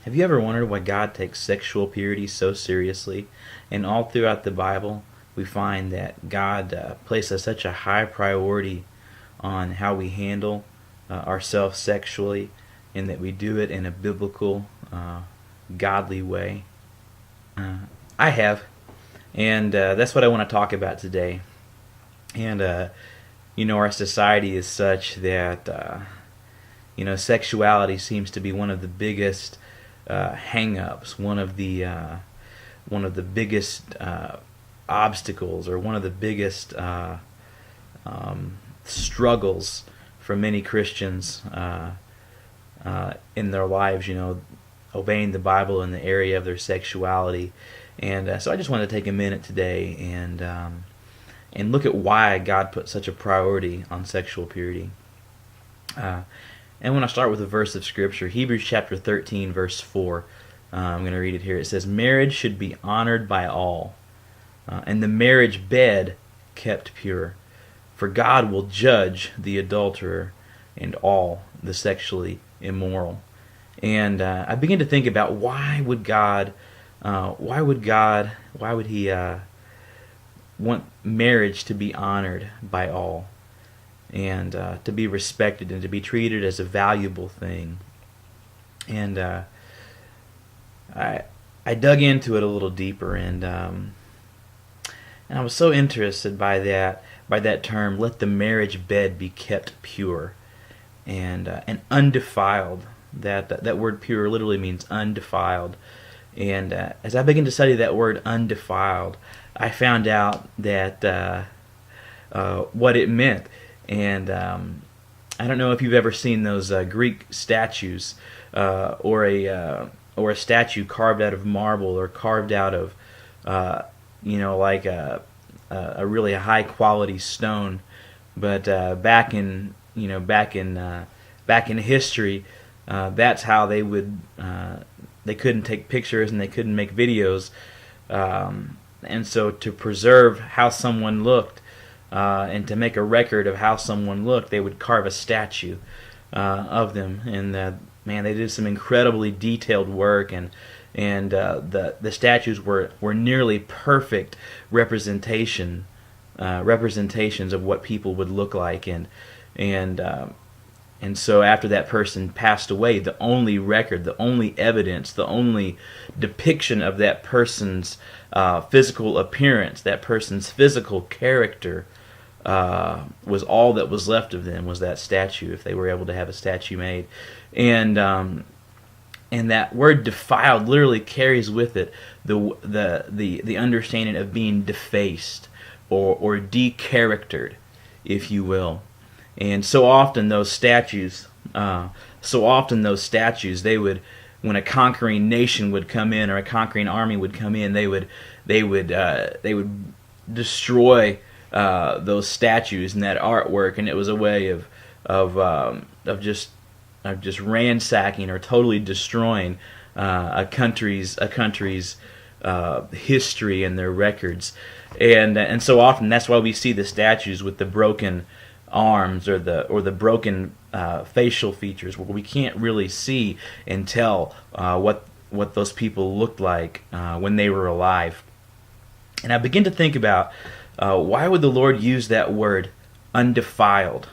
Have you ever wondered why God takes sexual purity so seriously? And all throughout the Bible, we find that God places such a high priority on how we handle ourselves sexually, and that we do it in a biblical, godly way. I have, and that's what I want to talk about today. And our society is such that sexuality seems to be one of the biggest hang-ups, one of the biggest obstacles, or one of the biggest struggles for many Christians in their lives. Obeying the Bible in the area of their sexuality. And so I just wanted to take a minute today and look at why God put such a priority on sexual purity. And when I start with a verse of Scripture, Hebrews chapter 13, verse 4, I'm going to read it here. It says, "Marriage should be honored by all, and the marriage bed kept pure. For God will judge the adulterer and all the sexually immoral." And I begin to think about why would He want marriage to be honored by all, and to be respected and to be treated as a valuable thing. And I dug into it a little deeper, and I was so interested by that term, "Let the marriage bed be kept pure and undefiled." That word "pure" literally means undefiled. And as I began to study that word "undefiled," I found out that what it meant. And I don't know if you've ever seen those Greek statues, or a statue carved out of marble, or carved out of like a really high quality stone. But back in history, that's how they would. They couldn't take pictures and they couldn't make videos, and so to preserve how someone looked, and to make a record of how someone looked, they would carve a statue of them. And man, they did some incredibly detailed work, and the statues were nearly perfect representations of what people would look like. And so after that person passed away, the only record, the only evidence, the only depiction of that person's physical appearance, that person's physical character, was all that was left of them, was that statue, if they were able to have a statue made. And that word "defiled" literally carries with it the understanding of being defaced or decharactered, if you will. And so often those statues, they would, when a conquering nation would come in, or a conquering army would come in, they would destroy those statues and that artwork, and it was a way of just ransacking or totally destroying a country's history and their records. And so often that's why we see the statues with the broken arms, or the broken facial features, where we can't really see and tell what those people looked like when they were alive. And I begin to think about why would the Lord use that word "undefiled"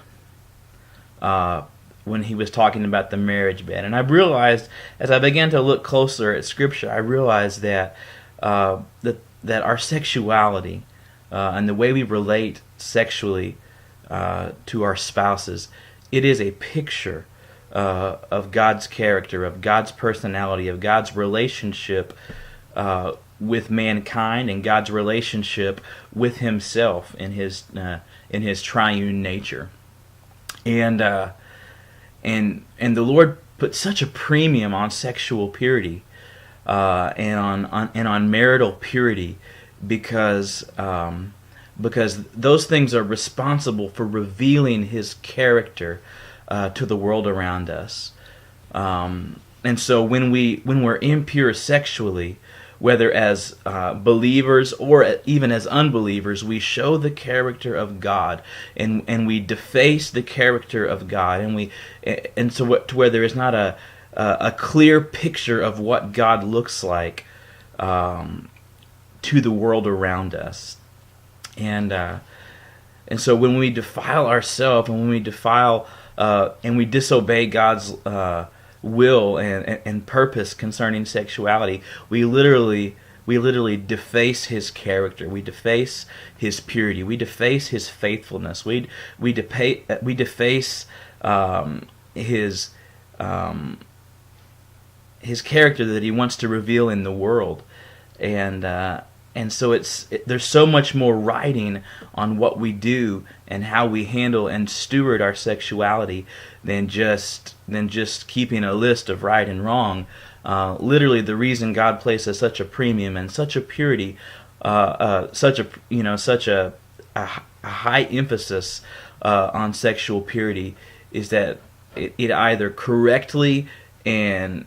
when He was talking about the marriage bed. And I realized, as I began to look closer at Scripture, I realized that that our sexuality and the way we relate sexually to our spouses, it is a picture of God's character, of God's personality, of God's relationship with mankind, and God's relationship with Himself in His triune nature. And the Lord put such a premium on sexual purity and on marital purity, because those things are responsible for revealing His character to the world around us. And so when we're impure sexually, whether as believers or even as unbelievers, we show the character of God, and we deface the character of God, and so to where there is not a clear picture of what God looks like to the world around us. And so when we defile ourselves, and when we defile and we disobey God's will and purpose concerning sexuality, we literally deface His character. We deface His purity. We deface His faithfulness. We deface His character that He wants to reveal in the world. And so there's so much more writing on what we do and how we handle and steward our sexuality than just keeping a list of right and wrong. Literally, the reason God places such a premium and such a purity, such a high emphasis on sexual purity, is that it either correctly and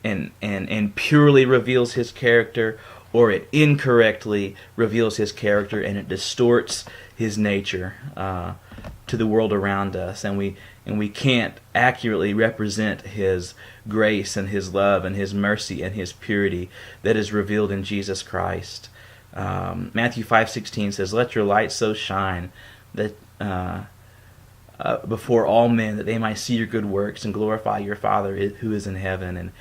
purely reveals His character, or it incorrectly reveals His character and it distorts His nature to the world around us, and we can't accurately represent His grace and His love and His mercy and His purity that is revealed in Jesus Christ. Matthew 5:16 says, "Let your light so shine that before all men, that they might see your good works and glorify your Father who is in heaven."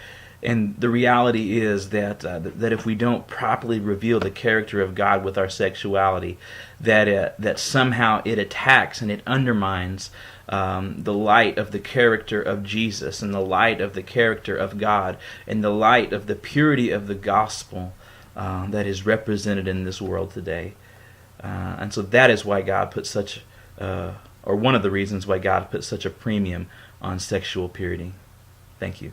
And the reality is that if we don't properly reveal the character of God with our sexuality, that somehow it attacks and it undermines the light of the character of Jesus, and the light of the character of God, and the light of the purity of the gospel that is represented in this world today. And so that is why God put or one of the reasons why God put such a premium on sexual purity. Thank you.